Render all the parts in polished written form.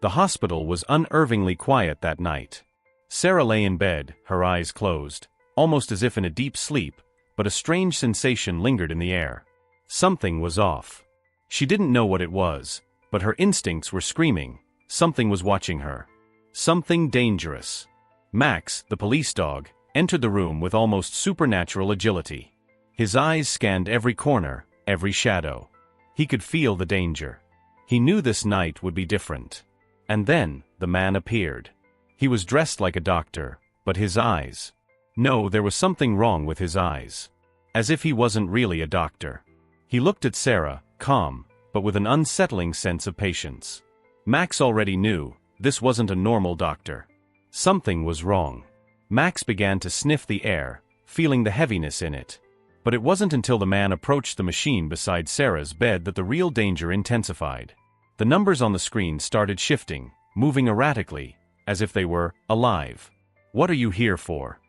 The hospital was unnervingly quiet that night. Sarah lay in bed, her eyes closed, almost as if in a deep sleep, but a strange sensation lingered in the air. Something was off. She didn't know what it was, but her instincts were screaming. Something was watching her. Something dangerous. Max, the police dog, entered the room with almost supernatural agility. His eyes scanned every corner, every shadow. He could feel the danger. He knew this night would be different. And then, the man appeared. He was dressed like a doctor, but his eyes... No, there was something wrong with his eyes. As if he wasn't really a doctor. He looked at Sarah, calm, but with an unsettling sense of patience. Max already knew, this wasn't a normal doctor. Something was wrong. Max began to sniff the air, feeling the heaviness in it. But it wasn't until the man approached the machine beside Sarah's bed that the real danger intensified. The numbers on the screen started shifting, moving erratically, as if they were alive. "What are you here for?"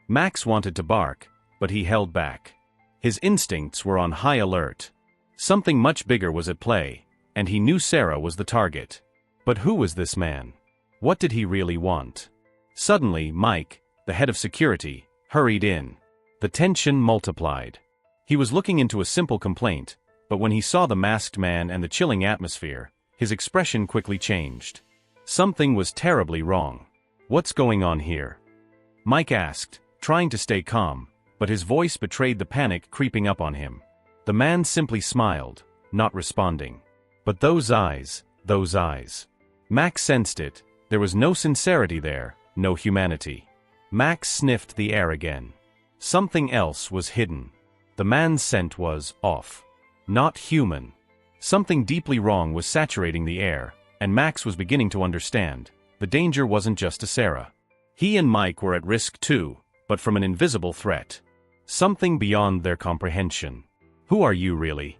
Max wanted to bark, but he held back. His instincts were on high alert. Something much bigger was at play, and he knew Sarah was the target. But who was this man? What did he really want? Suddenly, Mike, the head of security, hurried in. The tension multiplied. He was looking into a simple complaint, but when he saw the masked man and the chilling atmosphere, his expression quickly changed. Something was terribly wrong. "What's going on here?" Mike asked, trying to stay calm, but his voice betrayed the panic creeping up on him. The man simply smiled, not responding. But those eyes... Max sensed it. There was no sincerity there, no humanity. Max sniffed the air again. Something else was hidden. The man's scent was off. Not human. Something deeply wrong was saturating the air, and Max was beginning to understand. The danger wasn't just to Sarah. He and Mike were at risk too, but from an invisible threat. Something beyond their comprehension. "Who are you really?"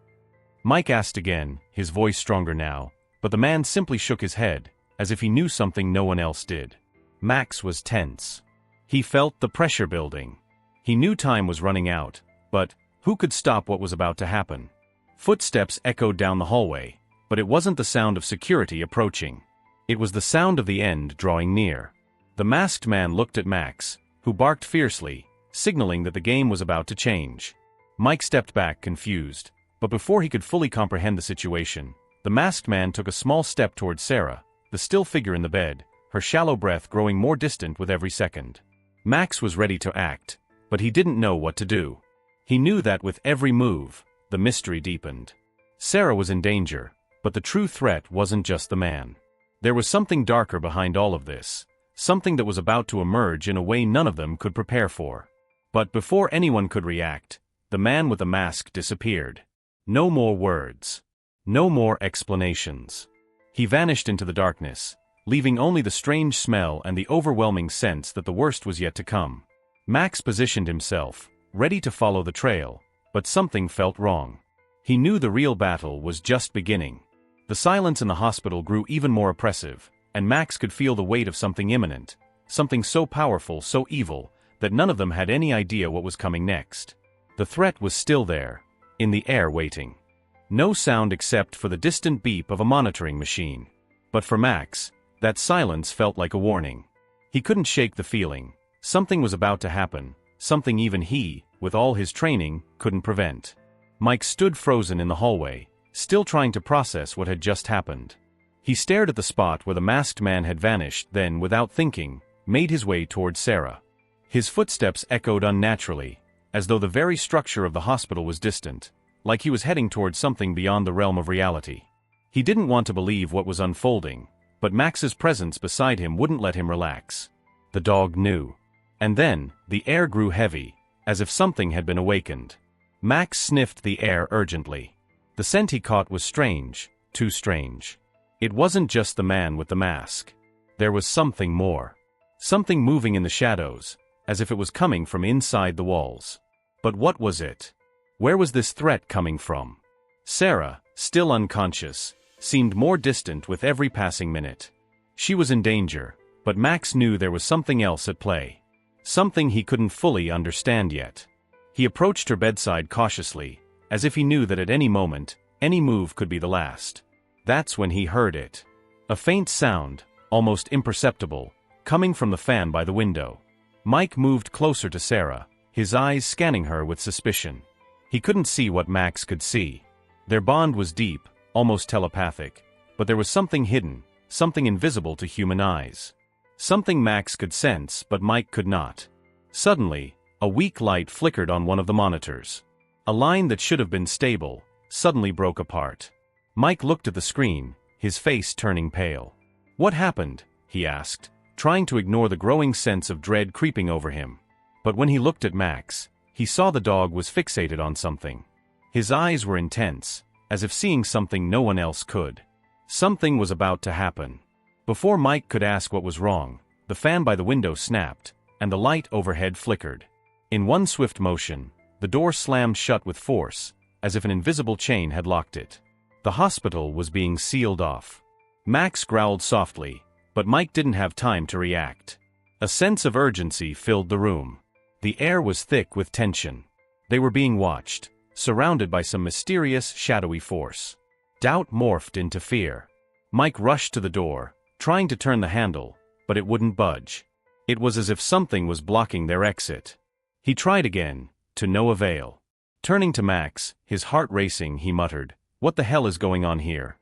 Mike asked again, his voice stronger now, but the man simply shook his head, as if he knew something no one else did. Max was tense. He felt the pressure building. He knew time was running out, but who could stop what was about to happen? Footsteps echoed down the hallway, but it wasn't the sound of security approaching. It was the sound of the end drawing near. The masked man looked at Max, who barked fiercely, signaling that the game was about to change. Mike stepped back, confused, but before he could fully comprehend the situation, the masked man took a small step towards Sarah, the still figure in the bed, her shallow breath growing more distant with every second. Max was ready to act, but he didn't know what to do. He knew that with every move, the mystery deepened. Sarah was in danger, but the true threat wasn't just the man. There was something darker behind all of this, something that was about to emerge in a way none of them could prepare for. But before anyone could react, the man with the mask disappeared. No more words. No more explanations. He vanished into the darkness, leaving only the strange smell and the overwhelming sense that the worst was yet to come. Max positioned himself, ready to follow the trail, but something felt wrong. He knew the real battle was just beginning. The silence in the hospital grew even more oppressive, and Max could feel the weight of something imminent, something so powerful, so evil, that none of them had any idea what was coming next. The threat was still there, in the air waiting. No sound except for the distant beep of a monitoring machine. But for Max, that silence felt like a warning. He couldn't shake the feeling. Something was about to happen, something even he, with all his training, couldn't prevent. Mike stood frozen in the hallway, still trying to process what had just happened. He stared at the spot where the masked man had vanished, then, without thinking, made his way towards Sarah. His footsteps echoed unnaturally, as though the very structure of the hospital was distant, like he was heading towards something beyond the realm of reality. He didn't want to believe what was unfolding, but Max's presence beside him wouldn't let him relax. The dog knew. And then, the air grew heavy, as if something had been awakened. Max sniffed the air urgently. The scent he caught was strange, too strange. It wasn't just the man with the mask. There was something more. Something moving in the shadows, as if it was coming from inside the walls. But what was it? Where was this threat coming from? Sarah, still unconscious, seemed more distant with every passing minute. She was in danger, but Max knew there was something else at play. Something he couldn't fully understand yet. He approached her bedside cautiously, as if he knew that at any moment, any move could be the last. That's when he heard it. A faint sound, almost imperceptible, coming from the fan by the window. Mike moved closer to Sarah, his eyes scanning her with suspicion. He couldn't see what Max could see. Their bond was deep, almost telepathic, but there was something hidden, something invisible to human eyes. Something Max could sense, but Mike could not. Suddenly, a weak light flickered on one of the monitors. A line that should have been stable suddenly broke apart. Mike looked at the screen, his face turning pale. "What happened?" he asked, trying to ignore the growing sense of dread creeping over him. But when he looked at Max, he saw the dog was fixated on something. His eyes were intense, as if seeing something no one else could. Something was about to happen. Before Mike could ask what was wrong, the fan by the window snapped, and the light overhead flickered. In one swift motion, the door slammed shut with force, as if an invisible chain had locked it. The hospital was being sealed off. Max growled softly, but Mike didn't have time to react. A sense of urgency filled the room. The air was thick with tension. They were being watched, surrounded by some mysterious, shadowy force. Doubt morphed into fear. Mike rushed to the door, trying to turn the handle, but it wouldn't budge. It was as if something was blocking their exit. He tried again, to no avail. Turning to Max, his heart racing, he muttered, "What the hell is going on here?"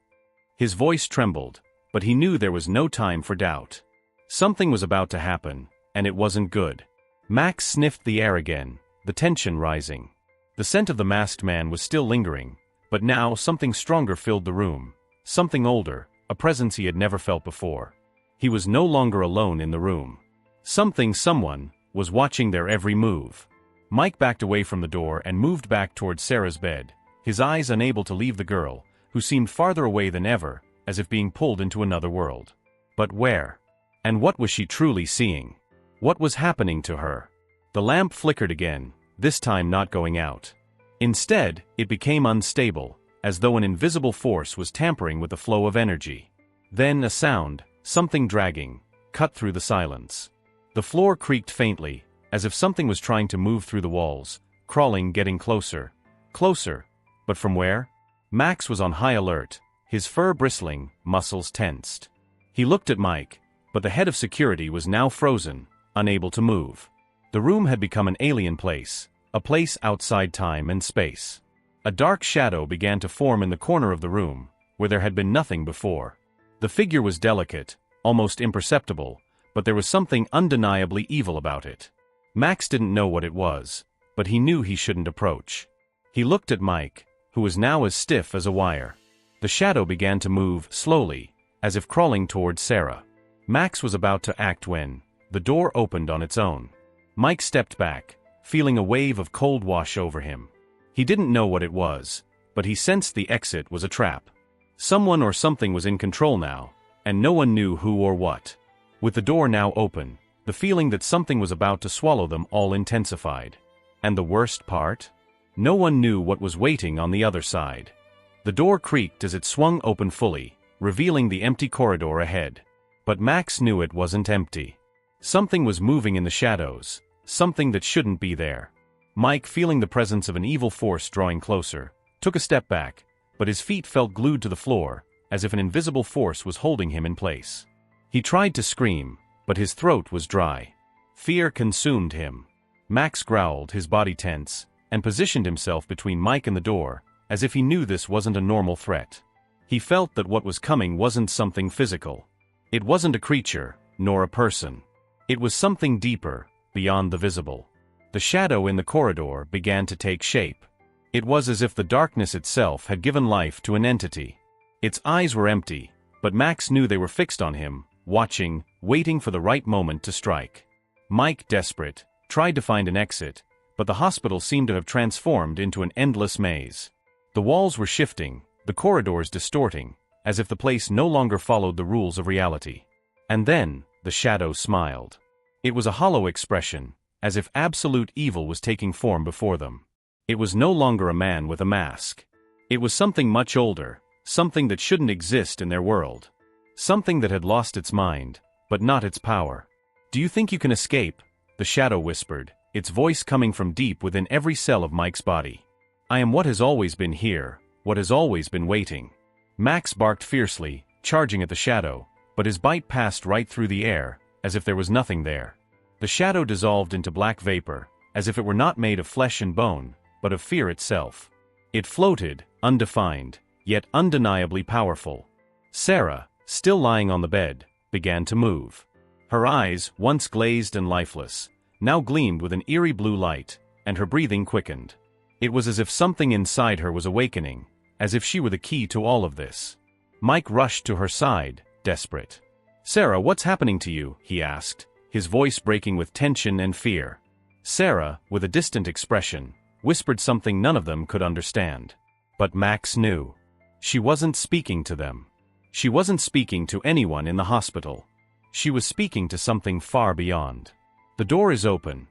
His voice trembled, but he knew there was no time for doubt. Something was about to happen, and it wasn't good. Max sniffed the air again, the tension rising. The scent of the masked man was still lingering, but now something stronger filled the room. Something older, a presence he had never felt before. He was no longer alone in the room. Someone, was watching their every move. Mike backed away from the door and moved back towards Sarah's bed, his eyes unable to leave the girl, who seemed farther away than ever, as if being pulled into another world. But where? And what was she truly seeing? What was happening to her? The lamp flickered again, this time not going out. Instead, it became unstable, as though an invisible force was tampering with the flow of energy. Then a sound, something dragging, cut through the silence. The floor creaked faintly, as if something was trying to move through the walls, crawling, getting closer. Closer. But from where? Max was on high alert, his fur bristling, muscles tensed. He looked at Mike, but the head of security was now frozen, unable to move. The room had become an alien place, a place outside time and space. A dark shadow began to form in the corner of the room, where there had been nothing before. The figure was delicate, almost imperceptible, but there was something undeniably evil about it. Max didn't know what it was, but he knew he shouldn't approach. He looked at Mike, who was now as stiff as a wire. The shadow began to move slowly, as if crawling towards Sarah. Max was about to act when the door opened on its own. Mike stepped back, feeling a wave of cold wash over him. He didn't know what it was, but he sensed the exit was a trap. Someone or something was in control now, and no one knew who or what. With the door now open, the feeling that something was about to swallow them all intensified. And the worst part? No one knew what was waiting on the other side. The door creaked as it swung open fully, revealing the empty corridor ahead. But Max knew it wasn't empty. Something was moving in the shadows, something that shouldn't be there. Mike, feeling the presence of an evil force drawing closer, took a step back, but his feet felt glued to the floor, as if an invisible force was holding him in place. He tried to scream, but his throat was dry. Fear consumed him. Max growled, his body tense, and positioned himself between Mike and the door, as if he knew this wasn't a normal threat. He felt that what was coming wasn't something physical. It wasn't a creature, nor a person. It was something deeper, beyond the visible. The shadow in the corridor began to take shape. It was as if the darkness itself had given life to an entity. Its eyes were empty, but Max knew they were fixed on him, watching, waiting for the right moment to strike. Mike, desperate, tried to find an exit, but the hospital seemed to have transformed into an endless maze. The walls were shifting, the corridors distorting, as if the place no longer followed the rules of reality. And then, the shadow smiled. It was a hollow expression, as if absolute evil was taking form before them. It was no longer a man with a mask. It was something much older, something that shouldn't exist in their world. Something that had lost its mind, but not its power. "Do you think you can escape?" the shadow whispered, its voice coming from deep within every cell of Mike's body. "I am what has always been here, what has always been waiting." Max barked fiercely, charging at the shadow, but his bite passed right through the air, as if there was nothing there. The shadow dissolved into black vapor, as if it were not made of flesh and bone, but of fear itself. It floated, undefined, yet undeniably powerful. Sarah, still lying on the bed, began to move. Her eyes, once glazed and lifeless, now gleamed with an eerie blue light, and her breathing quickened. It was as if something inside her was awakening, as if she were the key to all of this. Mike rushed to her side, desperate. "Sarah, what's happening to you?" he asked, his voice breaking with tension and fear. Sarah, with a distant expression, whispered something none of them could understand. But Max knew. She wasn't speaking to them. She wasn't speaking to anyone in the hospital. She was speaking to something far beyond. "The door is open,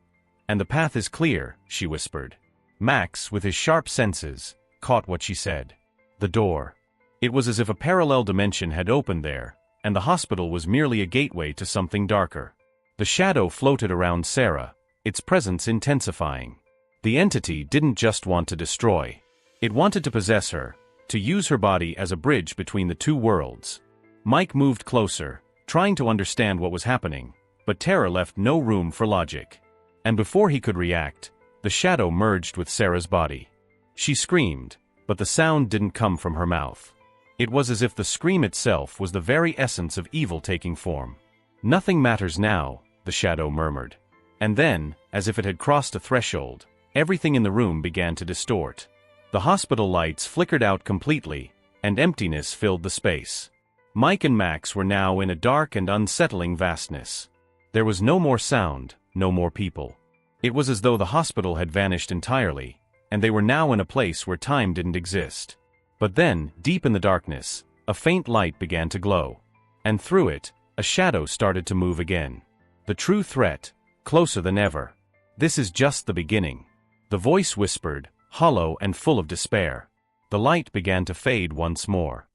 and the path is clear," she whispered. Max, with his sharp senses, caught what she said. The door. It was as if a parallel dimension had opened there, and the hospital was merely a gateway to something darker. The shadow floated around Sarah, its presence intensifying. The entity didn't just want to destroy. It wanted to possess her, to use her body as a bridge between the two worlds. Mike moved closer, trying to understand what was happening, but terror left no room for logic. And before he could react, the shadow merged with Sarah's body. She screamed, but the sound didn't come from her mouth. It was as if the scream itself was the very essence of evil taking form. "Nothing matters now," the shadow murmured. And then, as if it had crossed a threshold, everything in the room began to distort. The hospital lights flickered out completely, and emptiness filled the space. Mike and Max were now in a dark and unsettling vastness. There was no more sound, no more people. It was as though the hospital had vanished entirely, and they were now in a place where time didn't exist. But then, deep in the darkness, a faint light began to glow. And through it, a shadow started to move again. The true threat, closer than ever. "This is just the beginning," the voice whispered, hollow and full of despair. The light began to fade once more.